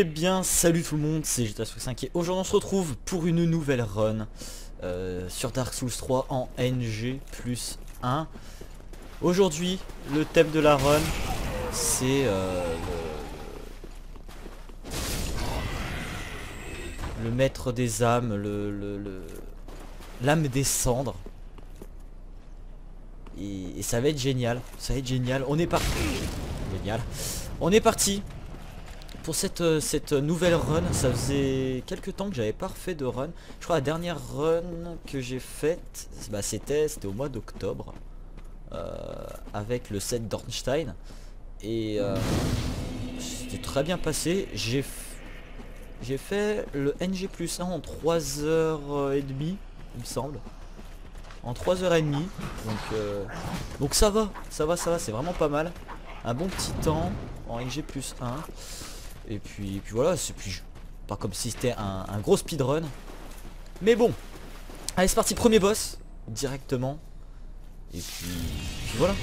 Eh bien salut tout le monde, c'est GTA65 et aujourd'hui on se retrouve pour une nouvelle run sur Dark Souls 3 en NG plus 1. Aujourd'hui le thème de la run c'est le maître des âmes, l'âme des cendres. Et ça va être génial, on est parti. Génial. On est parti pour cette nouvelle run. Ça faisait quelques temps que j'avais pas refait de run. Je crois la dernière run que j'ai faite, bah, c'était au mois d'octobre avec le set d'Ornstein. Et c'était très bien passé. J'ai fait le NG plus 1 en 3h30 il me semble. En 3h30. Donc ça va, c'est vraiment pas mal. Un bon petit temps en NG plus 1. Et puis voilà, c'est pas comme si c'était un gros speedrun. Mais bon. Allez, c'est parti, premier boss directement. Et puis voilà.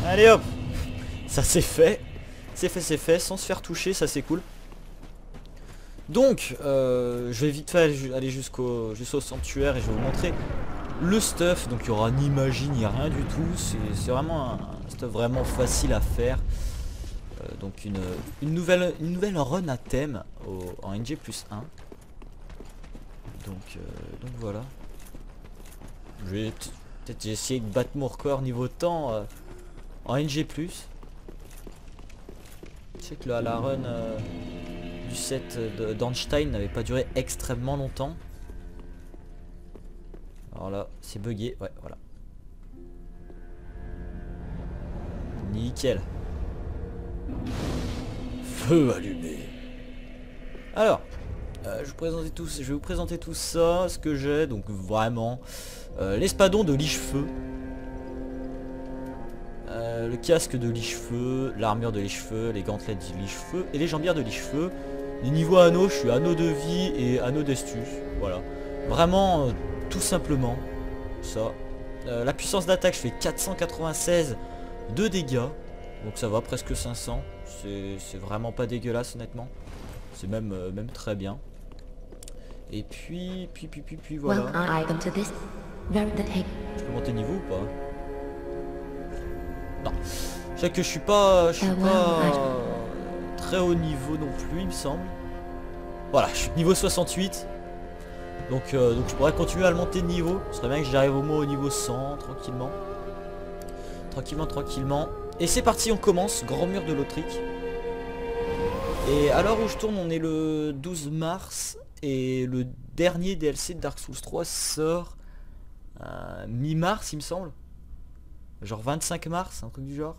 Allez hop, ça c'est fait, sans se faire toucher, ça c'est cool. Donc, je vais vite fait aller jusqu'au sanctuaire et je vais vous montrer le stuff. Donc il y aura ni magie ni rien du tout, c'est vraiment un stuff vraiment facile à faire. Donc une nouvelle run à thème en NG plus 1. Donc voilà. Je vais peut-être essayer de battre mon record niveau temps. En NG+, je sais que la run du set d'Ornstein n'avait pas duré extrêmement longtemps. Alors là, c'est bugué, ouais, voilà. Nickel. Feu allumé. Alors, je vais vous présenter tout ça, ce que j'ai, donc vraiment. L'espadon de Liche-Feu. Le casque de Liche-Feu, l'armure de Liche-Feu, les gantelettes de Liche-Feu et les jambières de Liche-Feu. Les niveaux anneaux, je suis anneau de vie et anneau d'estus. Voilà. Vraiment, tout simplement, ça. La puissance d'attaque, je fais 496 de dégâts. Donc ça va, presque 500. C'est vraiment pas dégueulasse, honnêtement. C'est même très bien. Et puis voilà. Je peux monter niveau ou pas? Non, je sais que je suis pas très haut niveau non plus, il me semble. Voilà, je suis niveau 68. Donc je pourrais continuer à le monter de niveau. Ce serait bien que j'arrive au moins au niveau 100, tranquillement. Tranquillement. Et c'est parti, on commence. Grand mur de Lothric. Et à l'heure où je tourne, on est le 12 mars. Et le dernier DLC de Dark Souls 3 sort mi-mars, il me semble. Genre 25 mars, un truc du genre.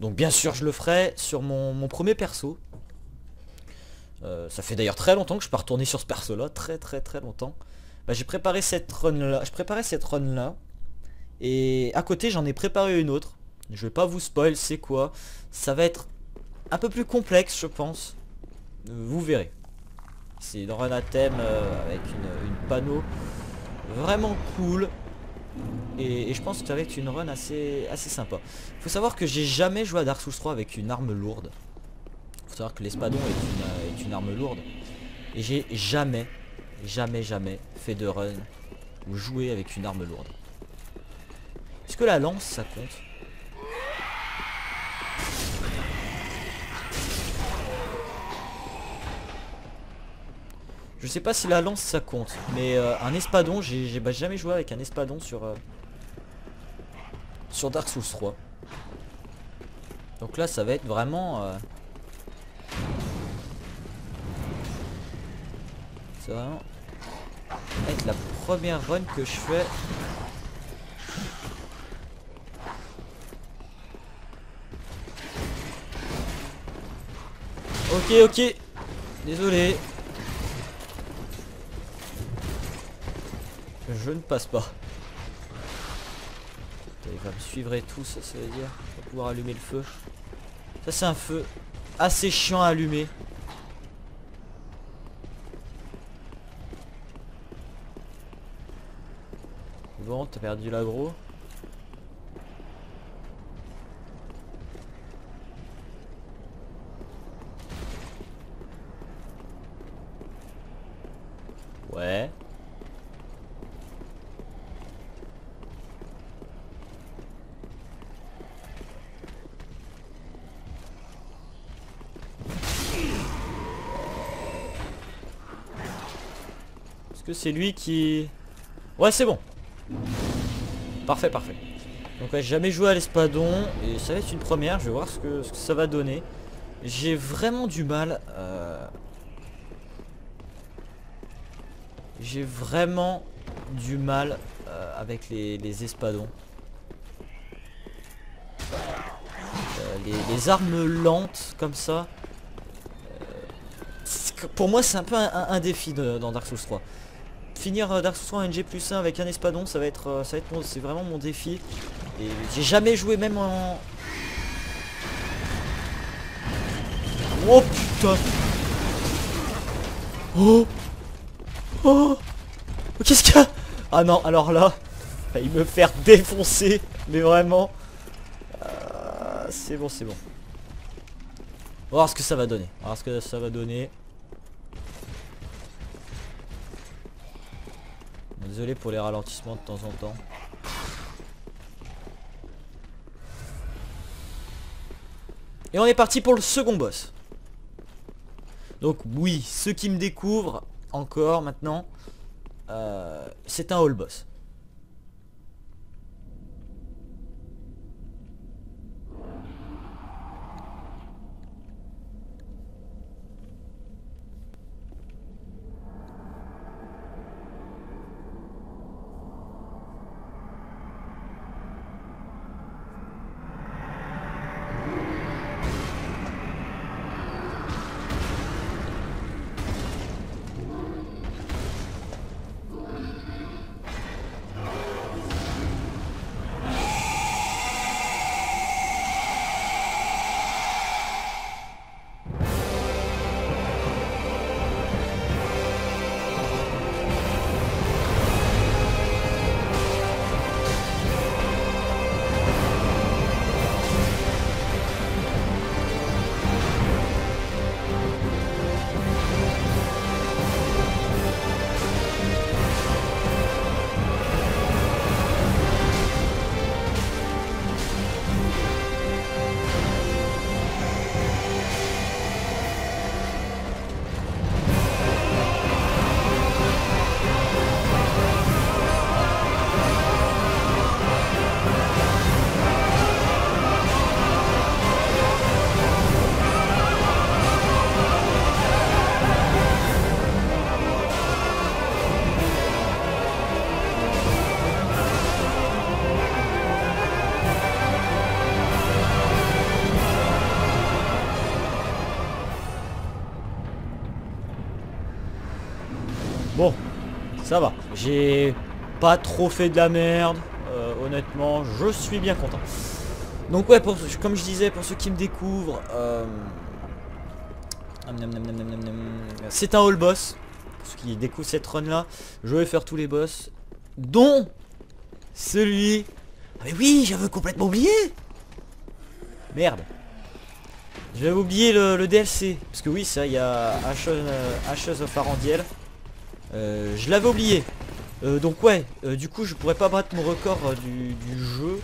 Donc bien sûr je le ferai sur mon premier perso. Ça fait d'ailleurs très longtemps que je peux retourner sur ce perso là. Très longtemps. Bah, j'ai préparé cette run là. Et à côté j'en ai préparé une autre. Je vais pas vous spoil c'est quoi. Ça va être un peu plus complexe je pense. Vous verrez. C'est une run à thème avec une panneau vraiment cool. Et je pense que ça va être une run assez sympa. Faut savoir que j'ai jamais joué à Dark Souls 3 avec une arme lourde. Faut savoir que l'espadon est une arme lourde. Et j'ai jamais fait de run ou joué avec une arme lourde. Est-ce que la lance ça compte? Je sais pas si la lance ça compte, mais un espadon, j'ai jamais joué avec un espadon sur Dark Souls 3. Donc là ça va être vraiment Ça va vraiment être la première run que je fais. Ok, ok. Désolé. Je ne passe pas. Il va me suivre et tout, ça veut dire. On va pouvoir allumer le feu. Ça c'est un feu assez chiant à allumer. Bon, t'as perdu l'aggro. Ouais. Est-ce que c'est lui qui... Ouais, c'est bon. Parfait, parfait. Donc ouais, j'ai jamais joué à l'espadon et ça va être une première. Je vais voir ce que ça va donner. J'ai vraiment du mal. J'ai vraiment du mal avec les espadons. Les armes lentes comme ça. Pour moi c'est un peu un défi dans Dark Souls 3. Finir Dark Souls 3 en NG+1 avec un espadon, ça va être c'est vraiment mon défi. Et j'ai jamais joué même en... Oh putain. Oh. Oh. Qu'est-ce qu'il y a? Ah non, alors là, il me faire défoncer. Mais vraiment. C'est bon, c'est bon. On va voir ce que ça va donner. On va voir ce que ça va donner. Désolé pour les ralentissements de temps en temps. Et on est parti pour le second boss. Donc oui, ceux qui me découvrent encore maintenant, c'est un all boss. Bon, ça va. J'ai pas trop fait de la merde. Honnêtement, je suis bien content. Donc ouais, comme je disais, pour ceux qui me découvrent, c'est un all boss. Pour ceux qui découvrent cette run là, je vais faire tous les boss, dont celui... Ah mais oui, j'avais complètement oublié. Merde. J'avais oublié le DLC. Parce que oui, ça, il y a Ashes of Arandiel. Je l'avais oublié. Donc ouais, du coup je pourrais pas battre mon record du jeu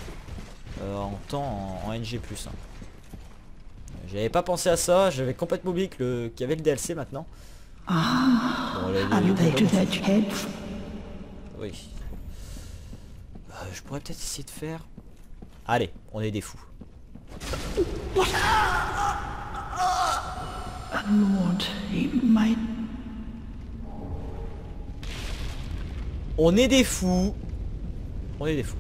en temps en NG+. J'avais pas pensé à ça, j'avais complètement oublié qu'il y avait le DLC maintenant. Bon, oui. Je pourrais peut-être essayer de faire... Allez, on est des fous. Lord, he might... On est des fous. On est des fous.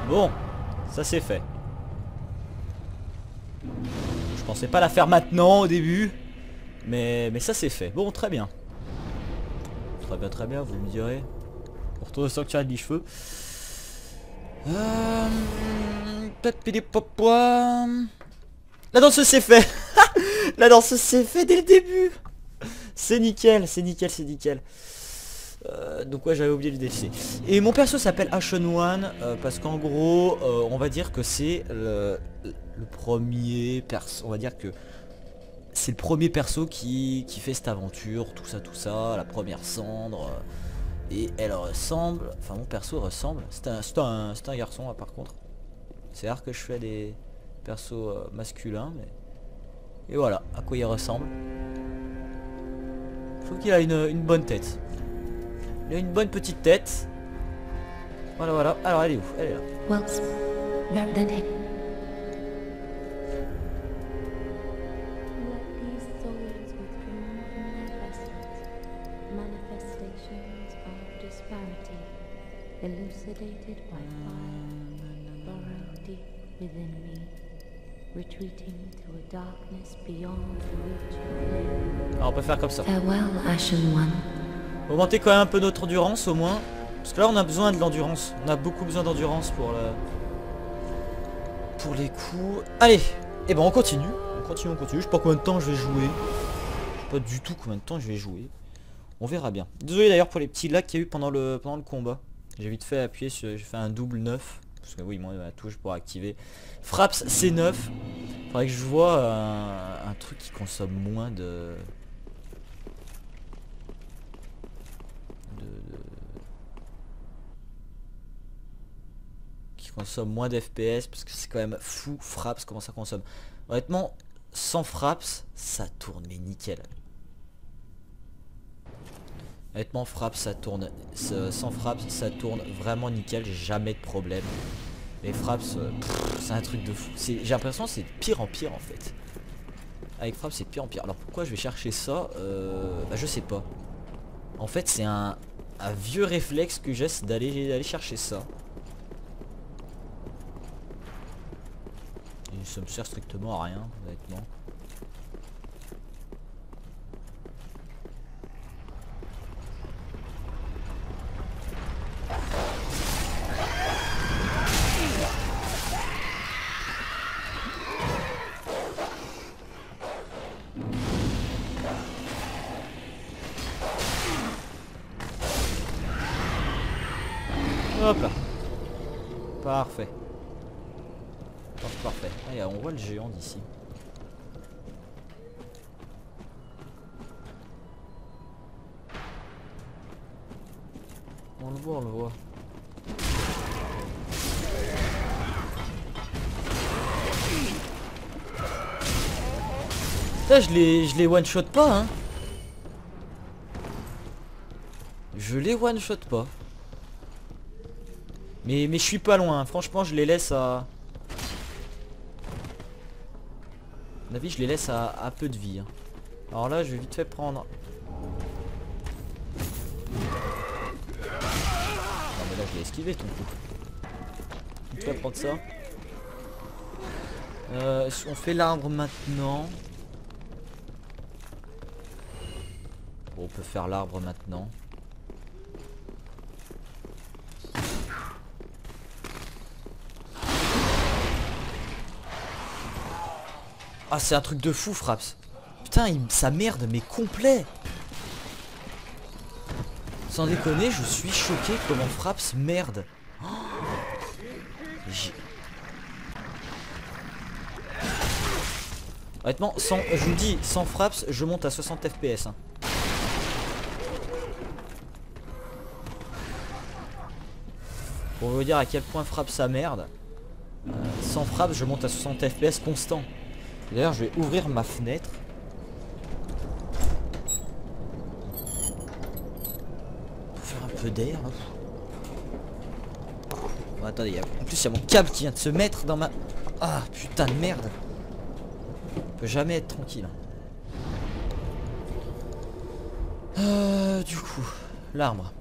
Bon, ça c'est fait. Je pensais pas la faire maintenant au début. Mais ça c'est fait. Bon, très bien. Très bien, vous me direz. On retourne au sanctuaire de les cheveux. La danseuse c'est fait. La danseuse c'est fait dès le début. C'est nickel, c'est nickel, c'est nickel. Donc ouais, j'avais oublié le DLC. Et mon perso s'appelle Ashen One parce qu'en gros on va dire que c'est le premier perso. On va dire que c'est le premier perso qui fait cette aventure, tout ça, la première cendre. Et elle ressemble, enfin mon perso ressemble, c'est un garçon par contre. C'est rare que je fais des persos masculins, mais... Et voilà, à quoi il ressemble. Je trouve qu'il a une bonne tête. Il a une bonne petite tête. Voilà. Alors elle est où? Elle est là. Well, then Let these souls withdrawn from their vessels, manifestations of disparity, elucidated by fire, burrow deep within me, retreating to a darkness beyond the reach of flame. Alors on peut faire comme ça. farewell, Ashen One. Augmenter quand même un peu notre endurance au moins. Parce que là on a besoin de l'endurance. On a beaucoup besoin d'endurance pour les coups. Allez. Et ben on continue. On continue. Je sais pas combien de temps je vais jouer. Je sais pas du tout combien de temps je vais jouer. On verra bien. Désolé d'ailleurs pour les petits lags qu'il y a eu pendant le combat. J'ai vite fait appuyer sur... J'ai fait un double 9. Parce que oui, moi la touche pour activer. Fraps C9. Faudrait que je vois un truc qui consomme moins qui consomme moins d'FPS parce que c'est quand même fou. Fraps comment ça consomme. Honnêtement, sans Fraps ça tourne mais nickel. Honnêtement Fraps ça tourne. Sans Fraps ça tourne vraiment nickel. J'ai jamais de problème. Les Fraps c'est un truc de fou. J'ai l'impression que c'est de pire en pire en fait. Avec Fraps c'est de pire en pire. Alors pourquoi je vais chercher ça bah, je sais pas. En fait c'est un vieux réflexe que j'ai, c'est d'aller chercher ça. Et ça me sert strictement à rien honnêtement. Hop là. Parfait. Parfait. Allez, on voit le géant d'ici. On le voit. Là, je les one shot pas hein. Je les one shot pas. Mais je suis pas loin, franchement je les laisse à... mon avis je les laisse à peu de vie hein. Alors là je vais vite fait prendre... non mais là je l'ai esquivé ton coup. Vite fait prendre ça. On fait l'arbre maintenant. Bon, on peut faire l'arbre maintenant. Ah c'est un truc de fou Fraps. Putain ça merde mais complet. Sans déconner je suis choqué comment Fraps merde. Oh honnêtement je vous dis sans Fraps je monte à 60 FPS hein. Pour vous dire à quel point Fraps ça merde. Sans Fraps je monte à 60 FPS constant. D'ailleurs je vais ouvrir ma fenêtre. Pour faire un peu d'air là. Bon, attendez, en plus il y a mon câble qui vient de se mettre dans ma... ah putain de merde. On peut jamais être tranquille. Du coup, l'arbre.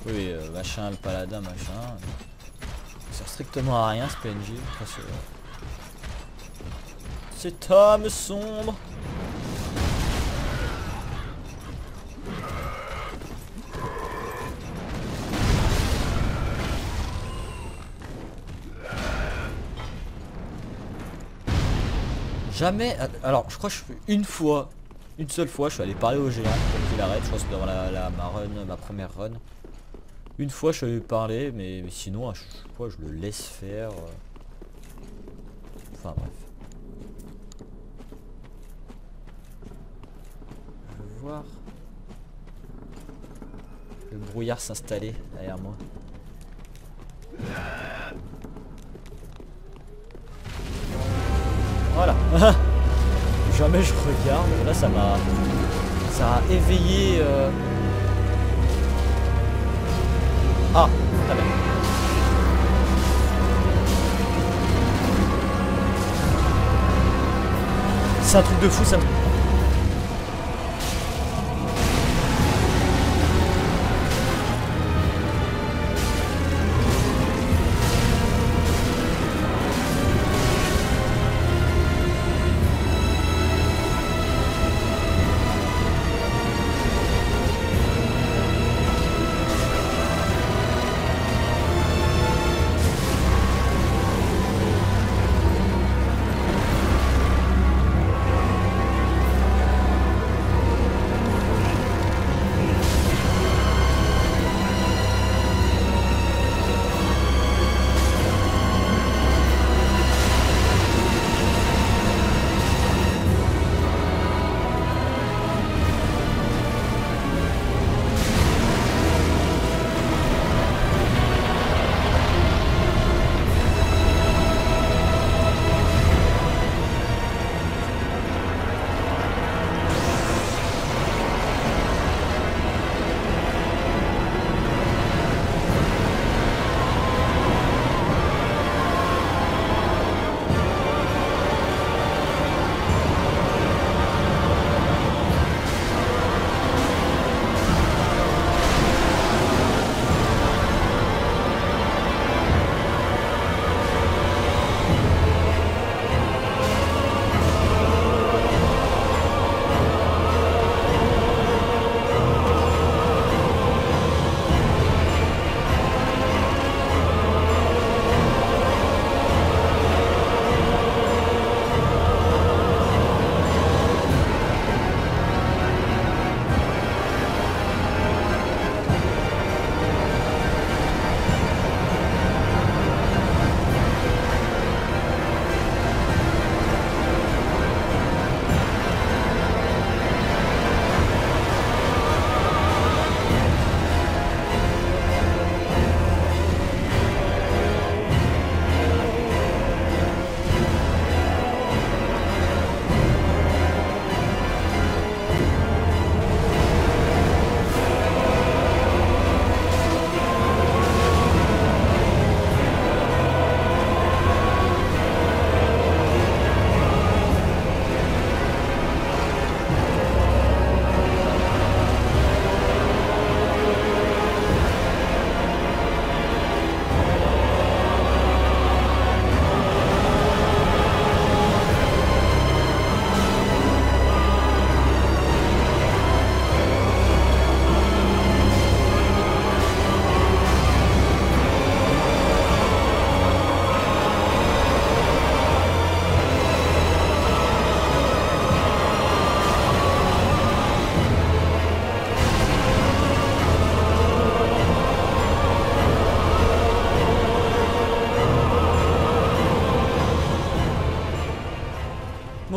Oui, machin, le paladin, machin. Ça sert strictement à rien ce PNJ. Cette âme sombre. Jamais. Alors, je crois que une seule fois, je suis allé parler au géant pour qu'il arrête. Je pense que dans ma première run. Une fois je lui ai parlé, mais sinon à chaque fois je le laisse faire. Enfin bref. Je vais voir le brouillard s'installer derrière moi. Voilà. Jamais je regarde. Là ça a éveillé. Ah, très bien. C'est un truc de fou ça.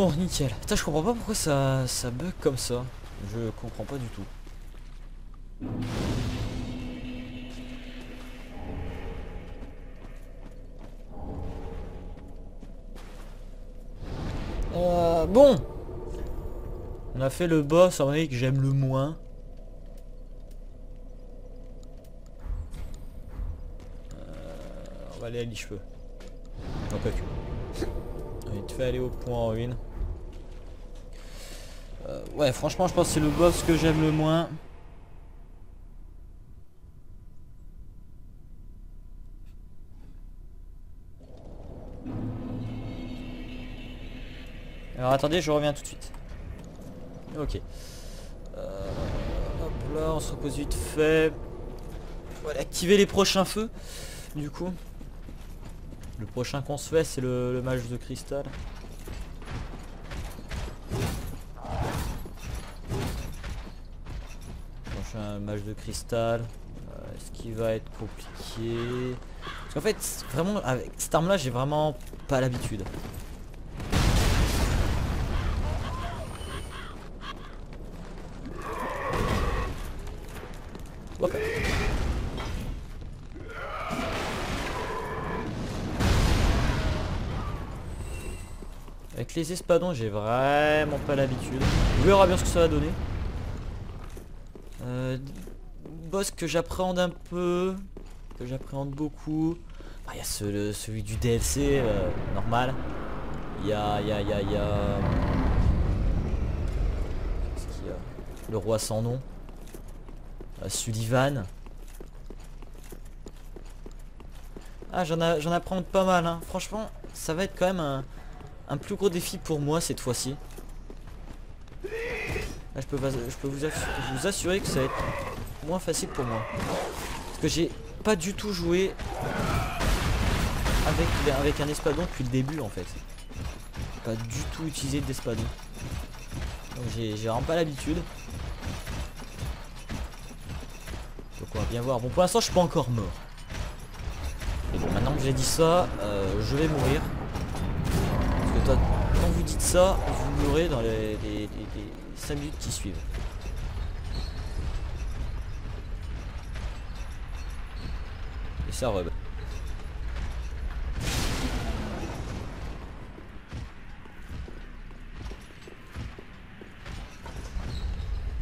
Bon, nickel. Putain, je comprends pas pourquoi ça bug comme ça. Je comprends pas du tout. Bon. On a fait le boss, en vrai, que j'aime le moins. On va aller à l'Icheveux. Donc, ok. Vite fait aller au point en ruine. Ouais, franchement, je pense que c'est le boss que j'aime le moins. Alors attendez, je reviens tout de suite. Ok. Hop là, on se repose vite fait. Faut aller activer les prochains feux. Du coup. Le prochain qu'on se fait, c'est le mage de cristal. Prochain mage de cristal. Ce qui va être compliqué. Parce qu'en fait, vraiment, avec cette arme là, j'ai vraiment pas l'habitude. Hop. Avec les espadons, j'ai vraiment pas l'habitude. On verra bien ce que ça va donner. Boss que j'appréhende un peu, que j'appréhende beaucoup. Il y a celui du DLC normal. Il y a qu'est-ce qu'il y a, le roi sans nom. Sullivan. Ah, j'en apprends pas mal, hein. Franchement, ça va être quand même un plus gros défi pour moi cette fois-ci. Là, je peux vous assurer que ça va être moins facile pour moi. Parce que j'ai pas du tout joué avec un espadon depuis le début en fait. Pas du tout utilisé d'espadon. Donc j'ai vraiment pas l'habitude. Donc on va bien voir. Bon, pour l'instant je suis pas encore mort. Et bon, maintenant que j'ai dit ça, je vais mourir. Parce que quand vous dites ça, vous mourrez dans les 5 minutes qui suivent. Et ça rub.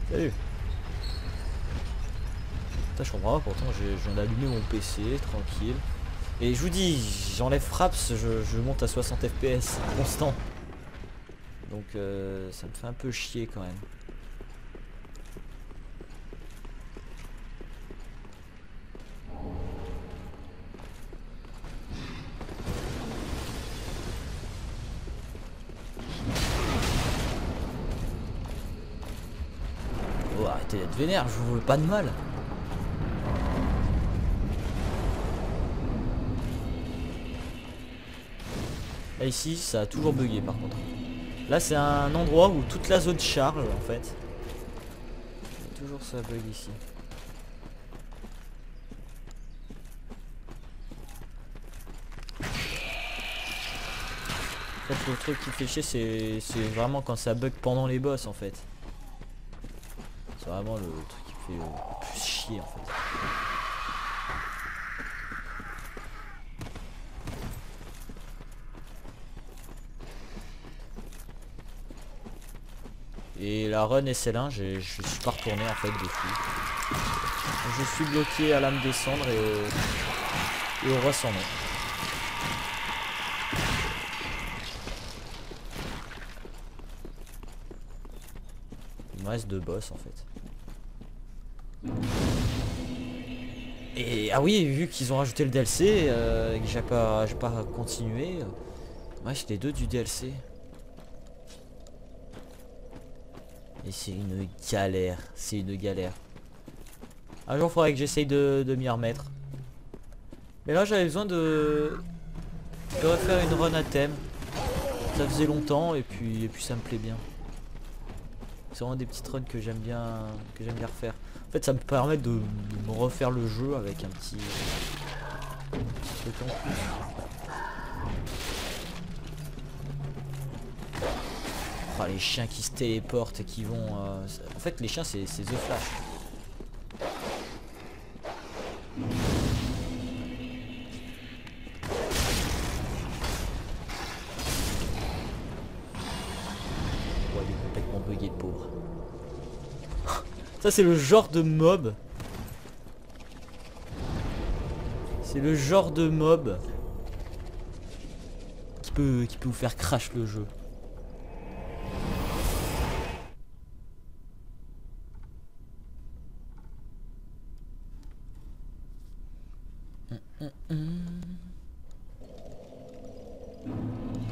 Salut. Putain, je comprends pas, pourtant j'ai allumé mon PC, tranquille. Et je vous dis, j'enlève fraps, je monte à 60 FPS constant. Donc ça me fait un peu chier quand même. Oh, arrêtez d'être vénère, je vous veux pas de mal. Là ici ça a toujours bugué par contre. Là c'est un endroit où toute la zone charge en fait. Il y a toujours ça bug ici. En fait, le truc qui fait chier c'est vraiment quand ça bug pendant les boss en fait. C'est vraiment le truc qui fait le plus chier en fait. Et la run SL1, je suis pas retourné en fait dessus. Je suis bloqué à l'âme des cendres et au roi sans nom. Il me reste 2 boss en fait. Et ah oui, vu qu'ils ont rajouté le DLC et que j'ai pas continué, ouais, c'est les 2 du DLC. Et c'est une galère, c'est une galère. Un jour il faudrait que j'essaye de m'y remettre. Mais là j'avais besoin de refaire une run à thème. Ça faisait longtemps et puis ça me plaît bien. C'est vraiment des petites runs que j'aime bien refaire. En fait ça me permet de me refaire le jeu avec un petit truc en plus. Oh, les chiens qui se téléportent et qui vont... En fait les chiens c'est The Flash. Oh, il est complètement bugué le pauvre. Ça c'est le genre de mob. C'est le genre de mob qui peut vous faire crash le jeu.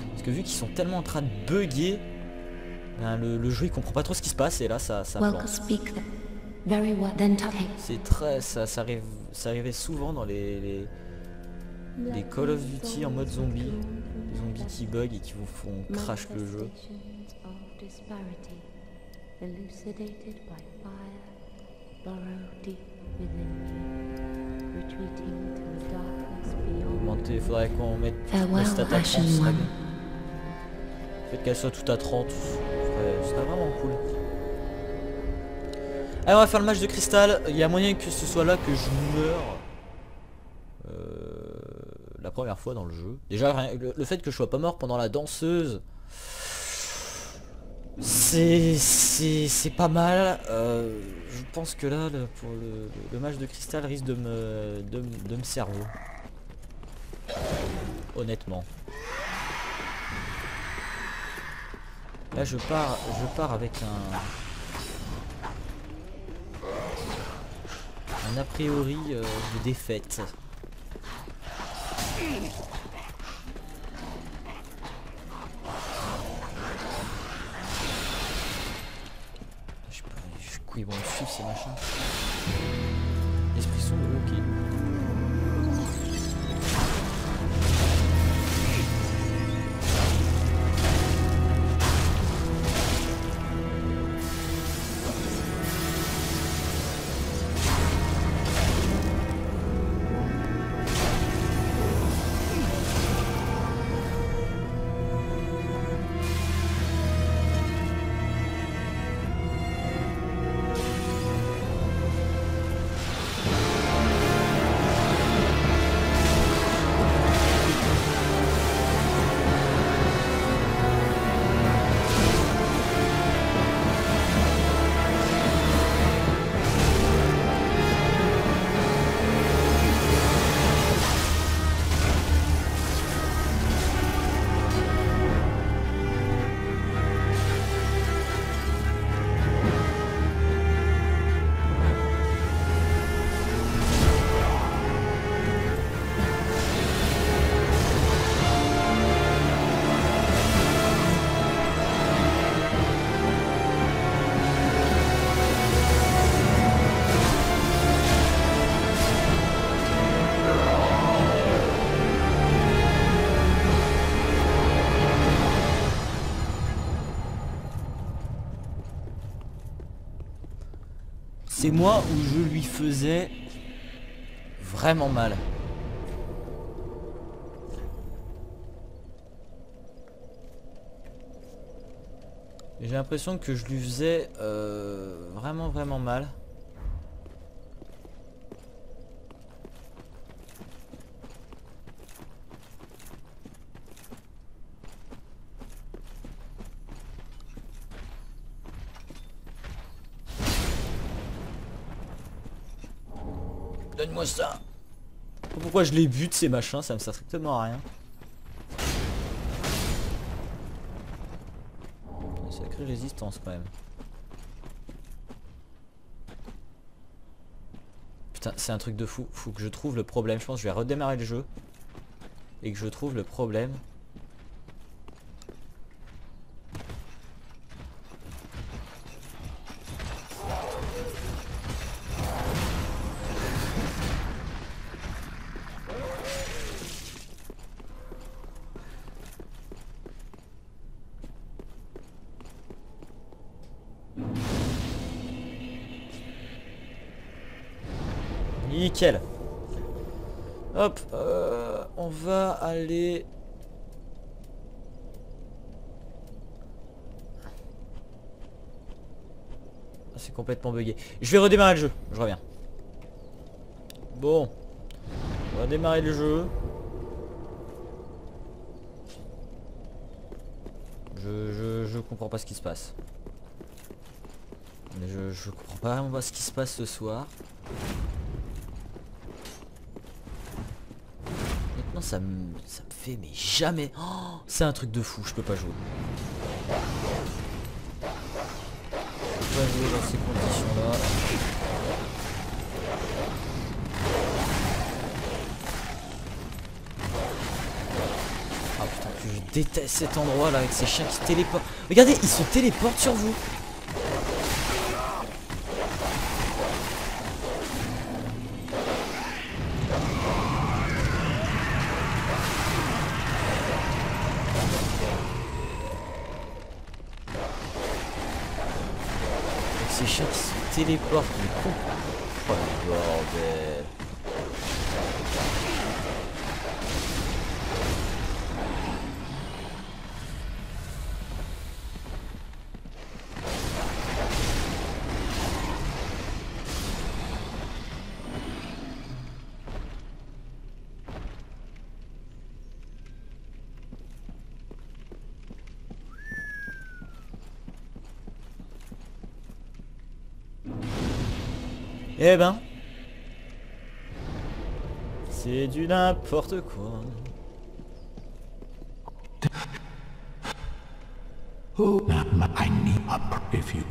Parce que vu qu'ils sont tellement en train de bugger, ben le jeu il comprend pas trop ce qui se passe et là ça Welcome plante. speaker. Very well. Then talking. C'est très ça arrivait souvent dans les Call of Duty en mode zombie. Les zombies qui bug et qui vous font crash le jeu. Elucidated by fire, burrow deep within you, retreating to a darkness beyond. Augmenter, faudrait qu'on mette Farewell, la stat à 30, Ashen ce serait One. bien. Faites qu'elle soit tout à 30, ce serait vraiment cool. Allez, on va faire le match de cristal. Il y a moyen que ce soit là que je meure la première fois dans le jeu. Déjà le fait que je sois pas mort pendant la danseuse, c'est pas mal. Je pense que là pour le match de cristal risque de me servir. Honnêtement. Là je pars avec un a priori de défaite. Je sais pas jusqu'où ils vont me suivre ces machins. L'esprit sombre, ok. C'est moi où je lui faisais vraiment mal. J'ai l'impression que je lui faisais vraiment mal. Donne-moi ça. Pourquoi je les bute ces machins, ça me sert strictement à rien. Une sacrée résistance quand même. Putain, c'est un truc de fou. Faut que je trouve le problème. Je pense que je vais redémarrer le jeu. Et que je trouve le problème. Nickel. Hop, on va aller... c'est complètement bugué. Je vais redémarrer le jeu, je reviens. Bon. On va démarrer le jeu. Je comprends pas ce qui se passe. Je comprends pas vraiment ce qui se passe ce soir. Maintenant ça me fait mais jamais. Oh, c'est un truc de fou, je peux pas jouer. Je peux pas jouer dans ces conditions là. Ah putain, je déteste cet endroit là avec ces chiens qui se téléportent. Regardez, ils se téléportent sur vous. Ces chiens qui se téléportent, mais con. Oh le bordel. Eh ben, c'est du n'importe quoi. Oh, I need up if you.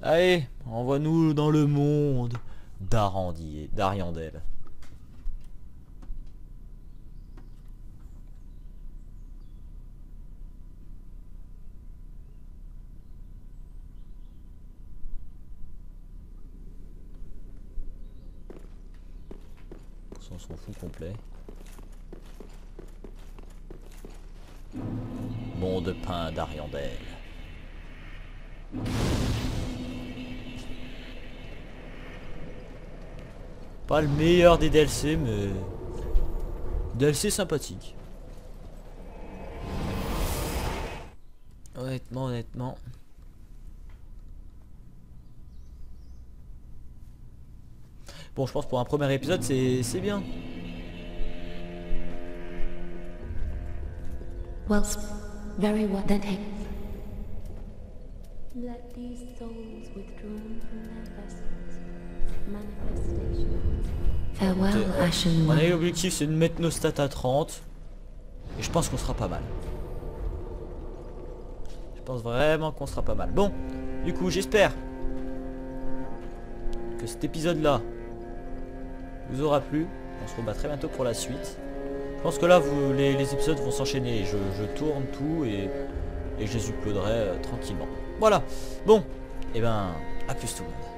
Allez, envoie-nous dans le monde d'Ariandel. On s'en fout complet. Monde peint d'Ariandel. Pas le meilleur des DLC, mais DLC sympathique. Honnêtement. Bon, je pense pour un premier épisode, c'est bien. Well, very well. Then take. Let these souls withdrawn from their vessels, manifestations. Farewell, Ashen On a One. eu l'objectif, c'est de mettre nos stats à 30. Et je pense qu'on sera pas mal. Je pense vraiment qu'on sera pas mal. Bon, du coup, j'espère que cet épisode-là vous aura plu. On se rebat très bientôt pour la suite. Je pense que là, les épisodes vont s'enchaîner. Je tourne tout et je les uploaderai tranquillement. Voilà. Bon, et ben, à plus tout le monde.